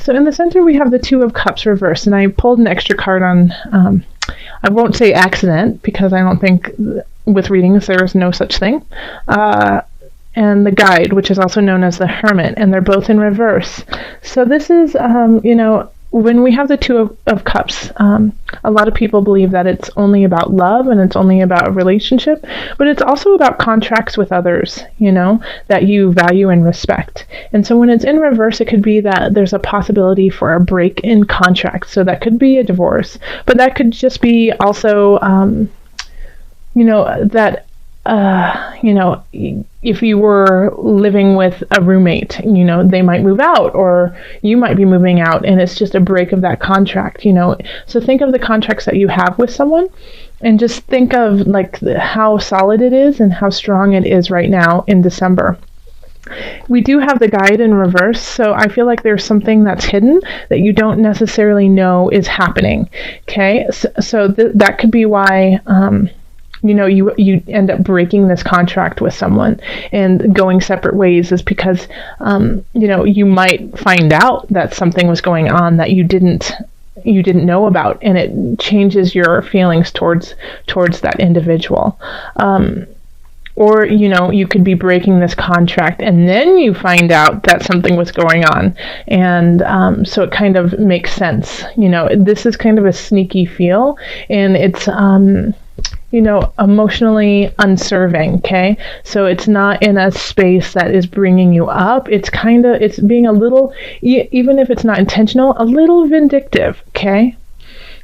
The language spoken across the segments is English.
So in the center, we have the Two of Cups reversed, and I pulled an extra card on, I won't say accident, because I don't think with readings there is no such thing, and the Guide, which is also known as the Hermit, and they're both in reverse. So this is, when we have the Two of Cups, a lot of people believe that it's only about love and it's only about a relationship, but it's also about contracts with others, that you value and respect. And so when it's in reverse, it could be that there's a possibility for a break in contract. So that could be a divorce, but that could just be also, if you were living with a roommate, they might move out, or you might be moving out, and it's just a break of that contract, So think of the contracts that you have with someone, and just think of how solid it is and how strong it is right now in December. We do have the Guide in reverse, so I feel like there's something that's hidden that you don't necessarily know is happening. Okay, so that could be why you end up breaking this contract with someone and going separate ways, is because you might find out that something was going on that you didn't know about, and it changes your feelings towards that individual. Or, you could be breaking this contract and then you find out that something was going on. And so it kind of makes sense. This is kind of a sneaky feel, and it's, emotionally unserving, okay? So it's not in a space that is bringing you up. It's being a little, even if it's not intentional, a little vindictive, okay?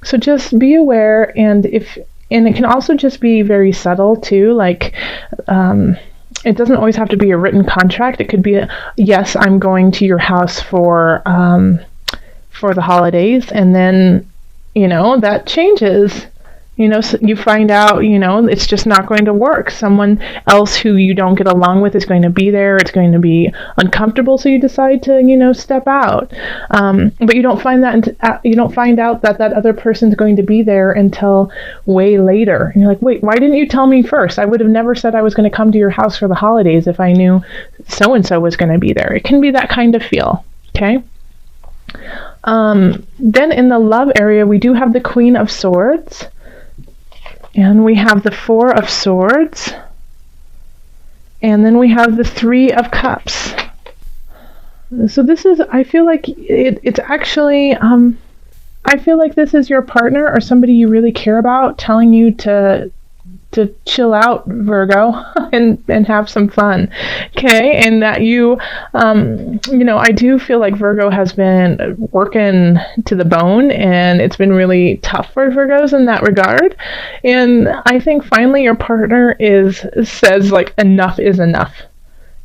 So just be aware, and it can also just be very subtle too, it doesn't always have to be a written contract. It could be yes, I'm going to your house for the holidays, and then, that changes. So you find out, it's just not going to work. Someone else who you don't get along with is going to be there. It's going to be uncomfortable, so you decide to, step out. But you don't find out that other person's going to be there until way later. And you're like, wait, why didn't you tell me first? I would have never said I was going to come to your house for the holidays if I knew so-and-so was going to be there. It can be that kind of feel, okay? Then in the love area, we do have the Queen of Swords. And we have the Four of Swords. And then we have the Three of Cups. So this is, I feel like it's actually, I feel like this is your partner or somebody you really care about telling you to chill out, Virgo, and have some fun, okay? And that I do feel like Virgo has been working to the bone, and it's been really tough for Virgos in that regard. And I think finally your partner says enough is enough.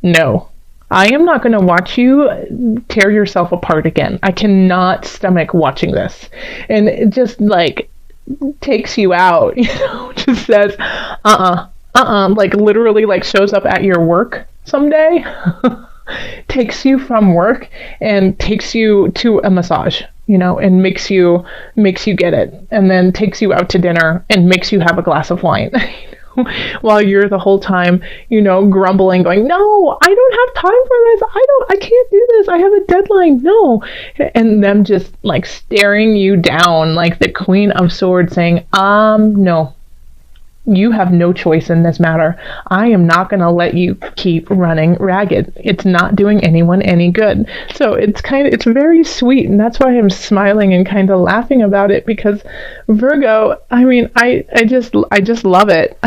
No, I am not going to watch you tear yourself apart again. I cannot stomach watching this. And it just takes you out, just says, literally shows up at your work someday, takes you from work and takes you to a massage, and makes you get it, and then takes you out to dinner and makes you have a glass of wine. While you're the whole time, grumbling, going, no, I don't have time for this. I can't do this. I have a deadline. No. And them just staring you down like the Queen of Swords, saying, no, you have no choice in this matter. I am not going to let you keep running ragged. It's not doing anyone any good. So it's very sweet. And that's why I'm smiling and kind of laughing about it, because Virgo, I just love it.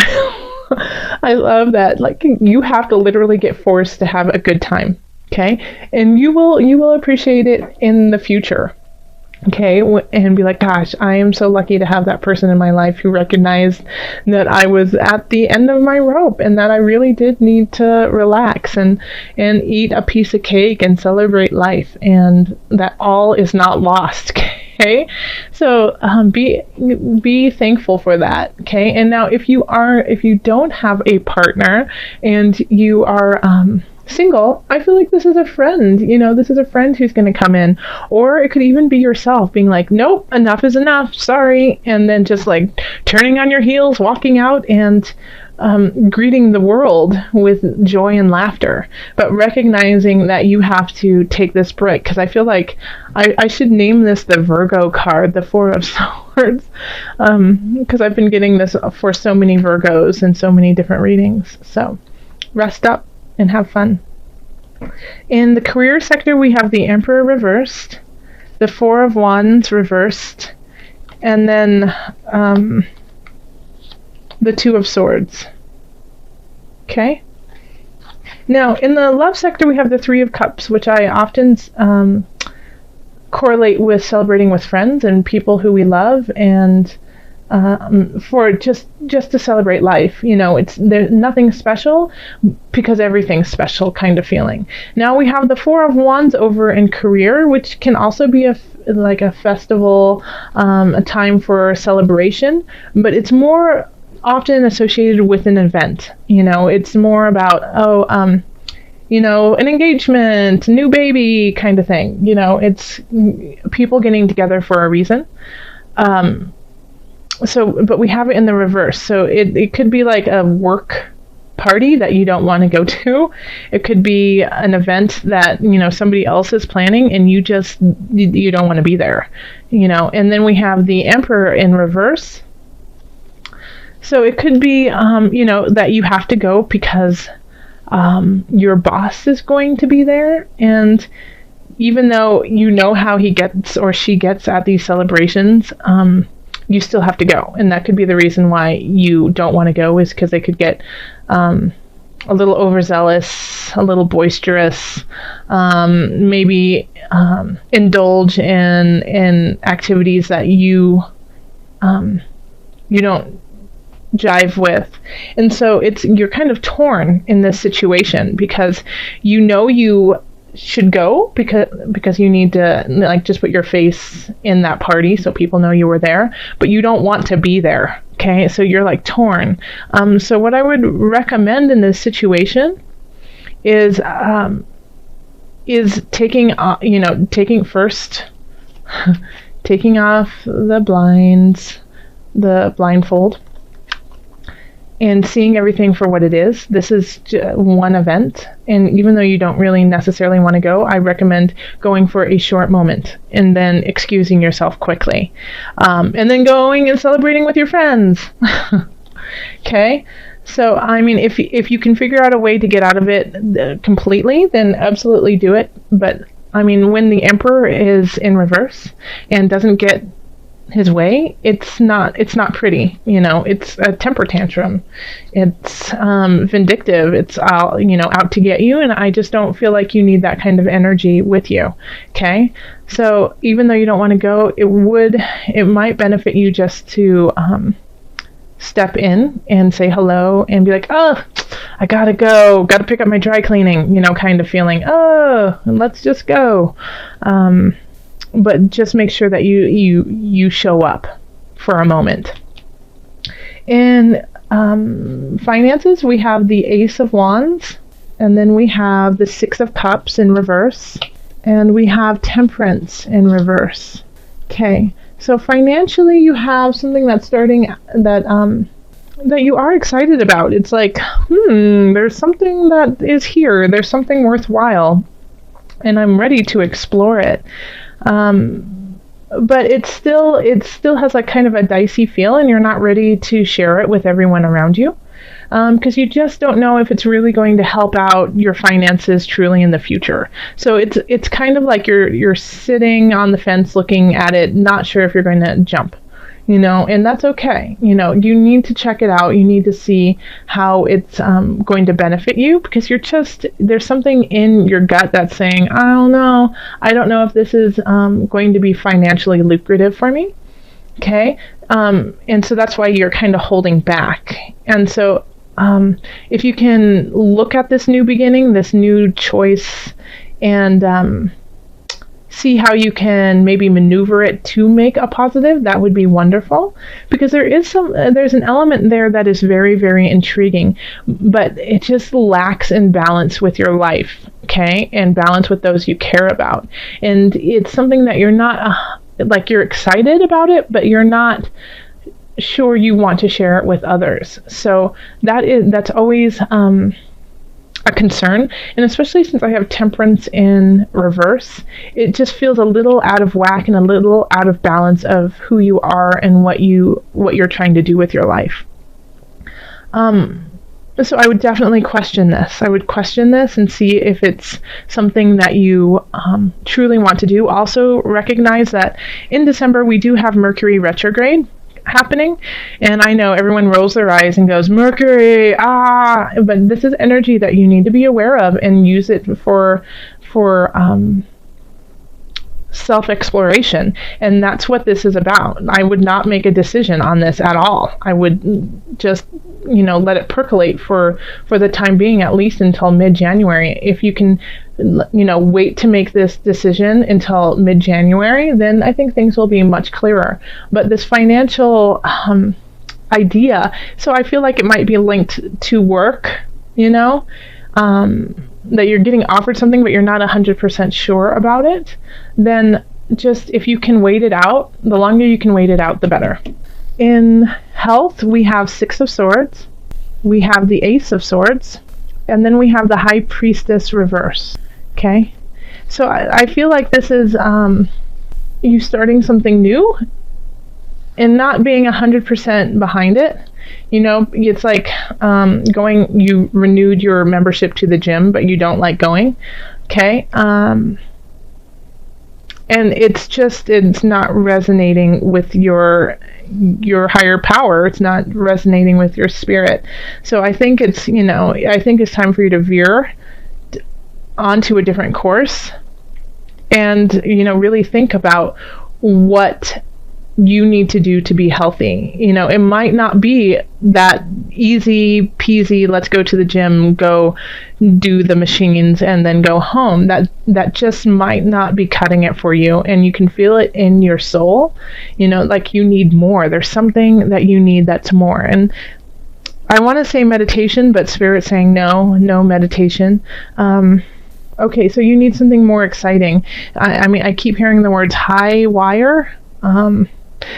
I love that. You have to literally get forced to have a good time. Okay. And you will appreciate it in the future. Okay, and be like, gosh, I am so lucky to have that person in my life who recognized that I was at the end of my rope and that I really did need to relax and eat a piece of cake and celebrate life, and that all is not lost. Okay, so be thankful for that. Okay, and now if you don't have a partner and you are single, I feel like this is a friend. This is a friend who's going to come in. Or it could even be yourself being like, nope, enough is enough, sorry. And then just turning on your heels, walking out, and greeting the world with joy and laughter, but recognizing that you have to take this break. Because I feel like I should name this the Virgo card, the Four of Swords, because I've been getting this for so many Virgos in so many different readings. So rest up and have fun. In the career sector, we have the Emperor reversed, the Four of Wands reversed, and then the Two of Swords. Okay. Now, in the love sector, we have the Three of Cups, which I often correlate with celebrating with friends and people who we love, and for just to celebrate life. There's nothing special because everything's special kind of feeling. Now we have the Four of Wands over in career, which can also be like a festival, a time for celebration, but it's more often associated with an event. It's more about, an engagement, new baby kind of thing. It's people getting together for a reason. But we have it in the reverse. So it could be like a work party that you don't want to go to. It could be an event that, somebody else is planning and you don't want to be there, And then we have the Emperor in reverse. So it could be, that you have to go because your boss is going to be there. And even though you know how he gets or she gets at these celebrations, you still have to go. And that could be the reason why you don't want to go, is because they could get a little overzealous, a little boisterous, maybe indulge in activities that you don't jive with. And so you're kind of torn in this situation because you should go because you need to just put your face in that party so people know you were there, but you don't want to be there. Okay, so you're torn. So what I would recommend in this situation is taking first taking off the blinds, the blindfold, and seeing everything for what it is. This is one event, and even though you don't really necessarily want to go, I recommend going for a short moment and then excusing yourself quickly, and then going and celebrating with your friends. Okay, so if you can figure out a way to get out of it completely, then absolutely do it. But when the Emperor is in reverse and doesn't get his way, it's not pretty. It's a temper tantrum, it's vindictive, it's out to get you, and I just don't feel like you need that kind of energy with you. Okay, so even though you don't want to go, it might benefit you just to step in and say hello and be like, oh, I gotta pick up my dry cleaning, kind of feeling, oh, let's just go. But just make sure that you show up for a moment. In finances, we have the Ace of Wands, and then we have the Six of Cups in reverse, and we have Temperance in reverse. Okay, so financially, you have something that's starting that you are excited about. It's like, there's something that is here. There's something worthwhile, and I'm ready to explore it. But it still has a kind of a dicey feel, and you're not ready to share it with everyone around you, because you just don't know if it's really going to help out your finances truly in the future. So it's kind of like you're sitting on the fence looking at it, not sure if you're going to jump. And that's okay. You need to check it out. You need to see how it's going to benefit you, because there's something in your gut that's saying, I don't know if this is going to be financially lucrative for me. Okay. And so that's why you're kind of holding back. And so if you can look at this new beginning, this new choice, and see how you can maybe maneuver it to make a positive, that would be wonderful, because there's an element there that is very, very intriguing, but it just lacks in balance with your life, okay, and balance with those you care about. And it's something that you're not you're excited about it, but you're not sure you want to share it with others. So that's always a concern, and especially since I have Temperance in reverse, it just feels a little out of whack and a little out of balance of who you are and what you're trying to do with your life. So I would definitely question this. I would question this and see if it's something that you truly want to do. Also recognize that in December we do have Mercury retrograde happening, and I know everyone rolls their eyes and goes, Mercury, but this is energy that you need to be aware of and use it for self-exploration, and that's what this is about. I would not make a decision on this at all. I would just let it percolate for the time being, at least until mid-January. If you can wait to make this decision until mid-January, then I think things will be much clearer. But this financial idea, so I feel like it might be linked to work, that you're getting offered something but you're not 100% sure about it, then just if you can wait it out, the longer you can wait it out, the better. In health, we have Six of Swords, we have the Ace of Swords, and then we have the High Priestess reverse. Okay? So I feel like this is you starting something new and not being 100% behind it. It's like you renewed your membership to the gym, but you don't like going. Okay? And it's not resonating with your higher power. It's not resonating with your spirit. So I think it's time for you to veer onto a different course and really think about what you need to do to be healthy. It might not be that easy peasy, let's go to the gym, go do the machines, and then go home. That just might not be cutting it for you, and you can feel it in your soul, like you need more. There's something that you need that's more. And I want to say meditation, but Spirit's saying no meditation. Okay, so you need something more exciting. I keep hearing the words high wire.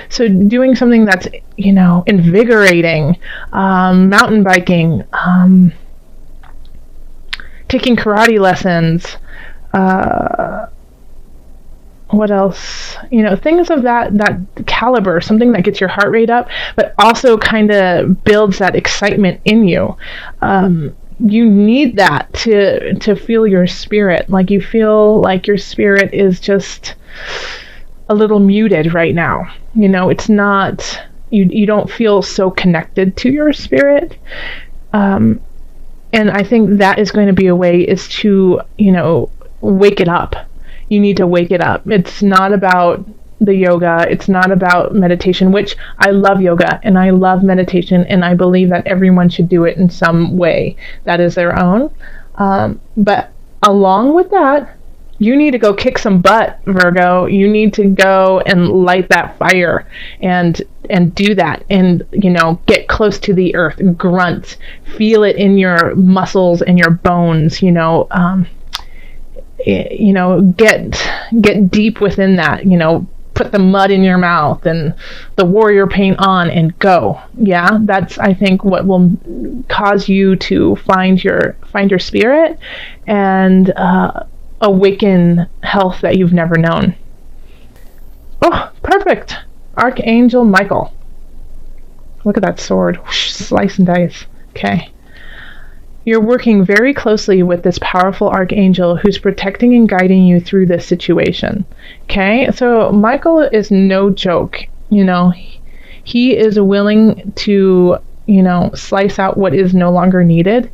So doing something that's, invigorating, mountain biking, taking karate lessons, what else? Things of that caliber, something that gets your heart rate up, but also kind of builds that excitement in you. You need that to feel your spirit. Like you feel like your spirit is just a little muted right now. It's not, you don't feel so connected to your spirit. And I think that is going to be a way is to, wake it up. You need to wake it up. It's not about the yoga. It's not about meditation, which I love yoga and I love meditation, and I believe that everyone should do it in some way that is their own. But along with that, you need to go kick some butt, Virgo. You need to go and light that fire and do that, and get close to the earth, grunt, feel it in your muscles and your bones, get deep within that, put the mud in your mouth and the warrior paint on and go. Yeah, that's, I think, what will cause you to find your spirit and awaken health that you've never known. Oh, perfect. Archangel Michael. Look at that sword. Whoosh, slice and dice. Okay. You're working very closely with this powerful archangel who's protecting and guiding you through this situation. Okay? So Michael is no joke. He is willing to, slice out what is no longer needed.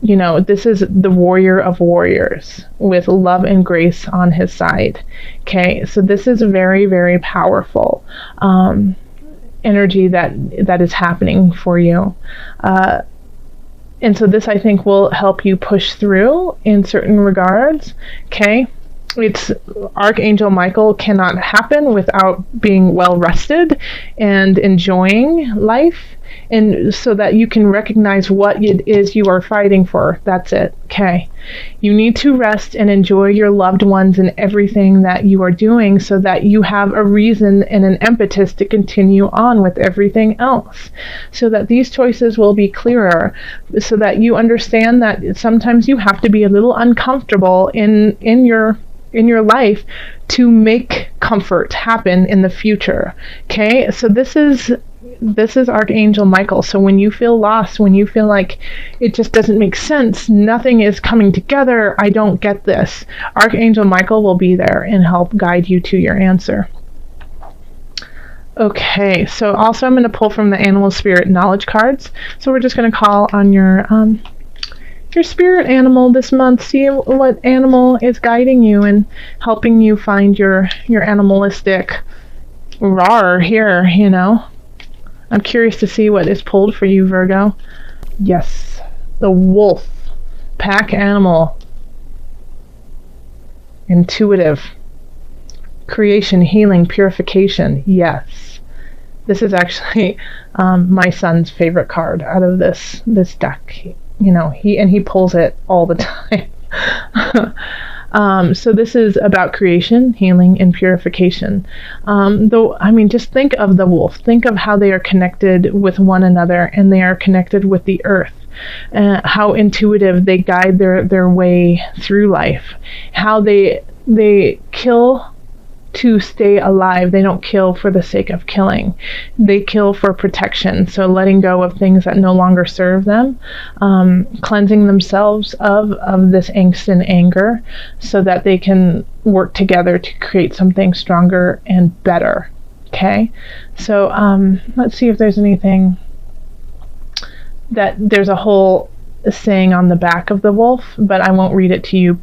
This is the warrior of warriors with love and grace on his side. Okay, so this is very, very powerful energy that is happening for you. And so this, I think, will help you push through in certain regards. Okay, it's Archangel Michael cannot happen without being well rested and enjoying life, and so that you can recognize what it is you are fighting for. That's it. Okay. You need to rest and enjoy your loved ones and everything that you are doing, so that you have a reason and an impetus to continue on with everything else, so that these choices will be clearer, so that you understand that sometimes you have to be a little uncomfortable in your life to make comfort happen in the future. Okay? So this is Archangel Michael. So when you feel lost, when you feel like it just doesn't make sense, nothing is coming together, I don't get this, Archangel Michael will be there and help guide you to your answer. Okay, so also I'm going to pull from the Animal Spirit Knowledge cards. So we're just going to call on your spirit animal this month. See what animal is guiding you and helping you find your animalistic roar here, you know. I'm curious to see what is pulled for you, Virgo. Yes, the wolf, pack animal, intuitive, creation, healing, purification. Yes, this is actually my son's favorite card out of this deck. You know, he pulls it all the time. So this is about creation, healing, and purification. Though, I mean, just think of the wolf. Think of how they are connected with one another, and they are connected with the earth. How intuitive they guide their way through life. How they kill to stay alive. They don't kill for the sake of killing. They kill for protection. So letting go of things that no longer serve them, cleansing themselves of this angst and anger, so that they can work together to create something stronger and better. Okay, so let's see if there's anything that there's a whole saying on the back of the wolf, but I won't read it to you.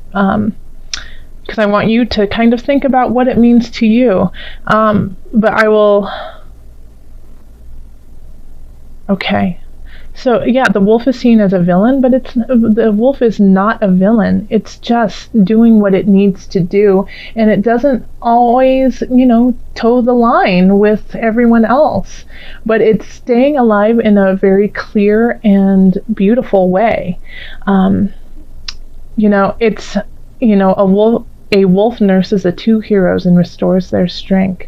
Because I want you to kind of think about what it means to you. But I will... Okay. So, yeah, the wolf is seen as a villain, but the wolf is not a villain. It's just doing what it needs to do, and it doesn't always, you know, toe the line with everyone else. But it's staying alive in a very clear and beautiful way. You know, it's... You know, a wolf nurses the two heroes and restores their strength.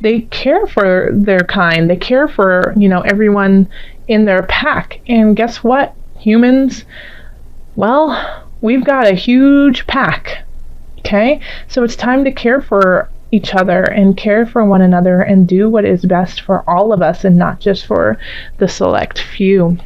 They care for their kind. They care for, you know, everyone in their pack. And guess what? Humans, well, we've got a huge pack. Okay? So it's time to care for each other and care for one another and do what is best for all of us and not just for the select few.